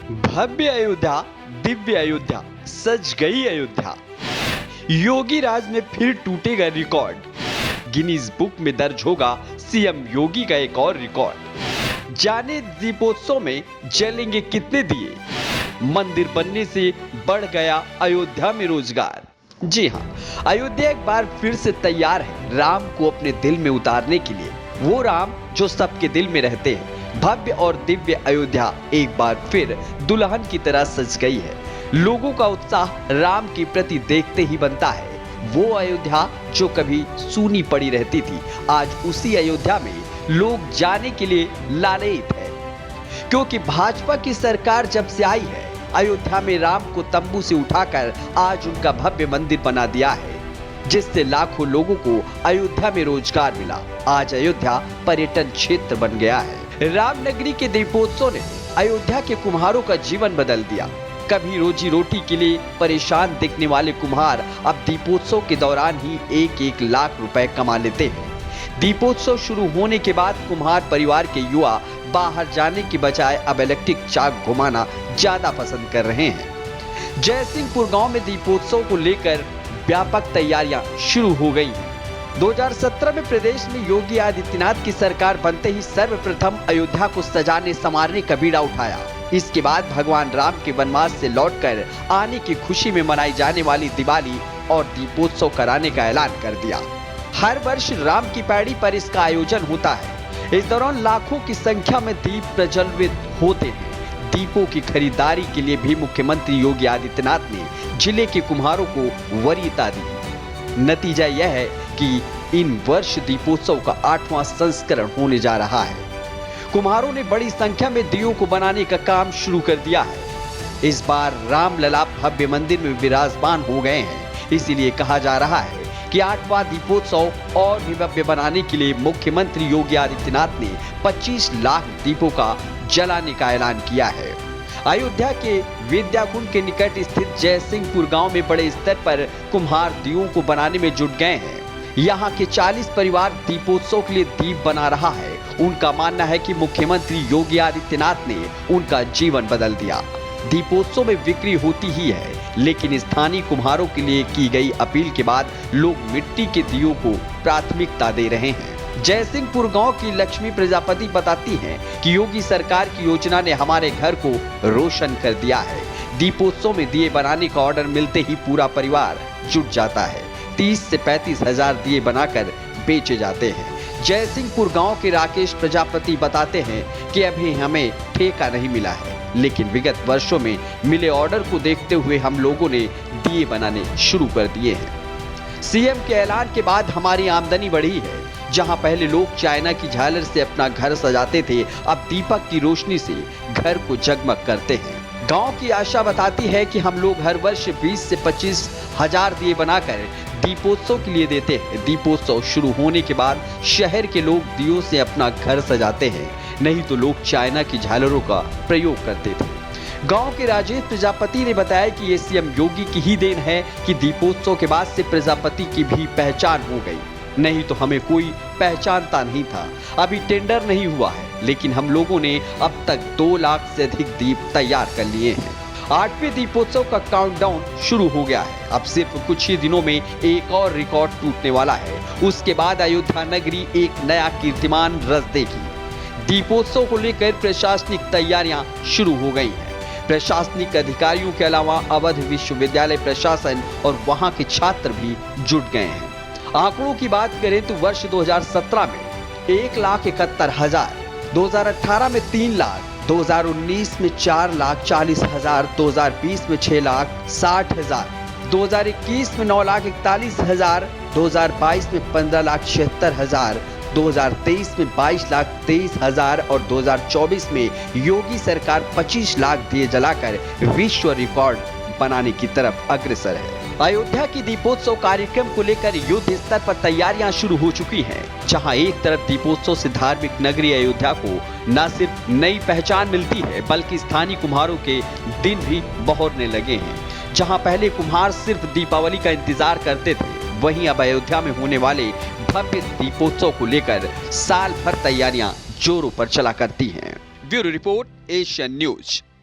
भव्य अयोध्या, दिव्य अयोध्या, सज गई अयोध्या। योगी राज में फिर टूटेगा रिकॉर्ड। गिनीज बुक में दर्ज होगा सीएम योगी का एक और रिकॉर्ड। जाने दीपोत्सव में जलेंगे कितने दिए। मंदिर बनने से बढ़ गया अयोध्या में रोजगार। जी हां, अयोध्या एक बार फिर से तैयार है राम को अपने दिल में उतारने के लिए। वो राम जो सबके दिल में रहते हैं। भव्य और दिव्य अयोध्या एक बार फिर दुल्हन की तरह सज गई है। लोगों का उत्साह राम के प्रति देखते ही बनता है। वो अयोध्या जो कभी सूनी पड़ी रहती थी, आज उसी अयोध्या में लोग जाने के लिए लालेयित है। क्योंकि भाजपा की सरकार जब से आई है, अयोध्या में राम को तंबू से उठाकर आज उनका भव्य मंदिर बना दिया है, जिससे लाखों लोगों को अयोध्या में रोजगार मिला। आज अयोध्या पर्यटन क्षेत्र बन गया है। रामनगरी के दीपोत्सव ने अयोध्या के कुम्हारों का जीवन बदल दिया। कभी रोजी रोटी के लिए परेशान दिखने वाले कुम्हार अब दीपोत्सव के दौरान ही 1-1 लाख रुपए कमा लेते हैं। दीपोत्सव शुरू होने के बाद कुम्हार परिवार के युवा बाहर जाने की बजाय अब इलेक्ट्रिक चाक घुमाना ज्यादा पसंद कर रहे हैं। जयसिंहपुर गांव में दीपोत्सव को लेकर व्यापक तैयारियां शुरू हो गई हैं। 2017 में प्रदेश में योगी आदित्यनाथ की सरकार बनते ही सर्वप्रथम अयोध्या को सजाने संवारने का बीड़ा उठाया। इसके बाद भगवान राम के वनवास से लौटकर आने की खुशी में मनाई जाने वाली दिवाली और दीपोत्सव कराने का ऐलान कर दिया। हर वर्ष राम की पैड़ी पर इसका आयोजन होता है। इस दौरान लाखों की संख्या में दीप प्रज्वलित होते हैं। दीपों की खरीदारी के लिए भी मुख्यमंत्री योगी आदित्यनाथ ने जिले के कुम्हारों को वरीयता दी। नतीजा यह है कि इन वर्ष दीपोत्सव का 8वां संस्करण होने जा रहा है। कुम्हारों ने बड़ी संख्या में दियों को बनाने का काम शुरू कर दिया है। इस बार रामलला भव्य मंदिर में विराजमान हो गए हैं। इसीलिए कहा जा रहा है कि 8वां दीपोत्सव और भी भव्य बनाने के लिए मुख्यमंत्री योगी आदित्यनाथ ने 25 लाख दीपों का जलाने का ऐलान किया है। अयोध्या के विद्याकुंड के निकट स्थित जयसिंहपुर गांव में बड़े स्तर पर कुम्हार दियों को बनाने में जुट गए हैं। यहाँ के 40 परिवार दीपोत्सव के लिए दीप बना रहा है। उनका मानना है कि मुख्यमंत्री योगी आदित्यनाथ ने उनका जीवन बदल दिया। दीपोत्सव में बिक्री होती ही है, लेकिन स्थानीय कुम्हारों के लिए की गई अपील के बाद लोग मिट्टी के दियों को प्राथमिकता दे रहे हैं। जयसिंहपुर गांव की लक्ष्मी प्रजापति बताती हैं कि योगी सरकार की योजना ने हमारे घर को रोशन कर दिया है। दीपोत्सव में दिए बनाने का ऑर्डर मिलते ही पूरा परिवार जुट जाता है। 30 से 35 हजार दिए बनाकर बेचे जाते हैं। जयसिंहपुर गांव के राकेश प्रजापति बताते हैं कि अभी हमें ठेका नहीं मिला है, लेकिन विगत वर्षों में मिले ऑर्डर को देखते हुए हम लोगों ने दिए बनाने शुरू कर दिए हैं। सीएम के ऐलान के बाद हमारी आमदनी बढ़ी है। जहां पहले लोग चाइना की झालर से अपना घर सजाते थे, अब दीपक की रोशनी से घर को जगमग करते हैं। गांव की आशा बताती है कि हम लोग हर वर्ष 20 से 25 हजार दिए बनाकर दीपोत्सव के लिए देते हैं। दीपोत्सव शुरू होने के बाद शहर के लोग दियों से अपना घर सजाते हैं, नहीं तो लोग चाइना की झालरों का प्रयोग करते थे। गांव के राजेश प्रजापति ने बताया कि ये सीएम योगी की ही देन है कि दीपोत्सव के बाद से प्रजापति की भी पहचान हो गई, नहीं तो हमें कोई पहचानता नहीं था। अभी टेंडर नहीं हुआ है, लेकिन हम लोगों ने अब तक 2 लाख से अधिक दीप तैयार कर लिए हैं। 8वें दीपोत्सव का काउंटडाउन शुरू हो गया है। अब सिर्फ कुछ ही दिनों में एक और रिकॉर्ड टूटने वाला है। उसके बाद अयोध्या नगरी एक नया कीर्तिमान रच देगी। दीपोत्सव को लेकर प्रशासनिक तैयारियां शुरू हो गई हैं। प्रशासनिक अधिकारियों के अलावा अवध विश्वविद्यालय प्रशासन और वहां के छात्र भी जुट गए हैं। आंकड़ों की बात करें तो वर्ष 2017 में 1,71,000, 2018 में 3 लाख, 2019 में 4,40,000, 2020 में 6,60,000, 2021 में 9,41,000, 2022 में 15,76,000, 2023 में 22,23,000 और 2024 में योगी सरकार 25 लाख दिए जलाकर विश्व रिकॉर्ड बनाने की तरफ अग्रसर है। अयोध्या की दीपोत्सव कार्यक्रम को लेकर युद्ध स्तर पर तैयारियां शुरू हो चुकी हैं। जहां एक तरफ दीपोत्सव से धार्मिक नगरी अयोध्या को न सिर्फ नई पहचान मिलती है, बल्कि स्थानीय कुम्हारों के दिन भी बहुरने लगे हैं। जहां पहले कुम्हार सिर्फ दीपावली का इंतजार करते थे, वहीं अब अयोध्या में होने वाले भव्य दीपोत्सव को लेकर साल भर तैयारियां जोरों पर चला करती हैं। Bureau report, Asian news.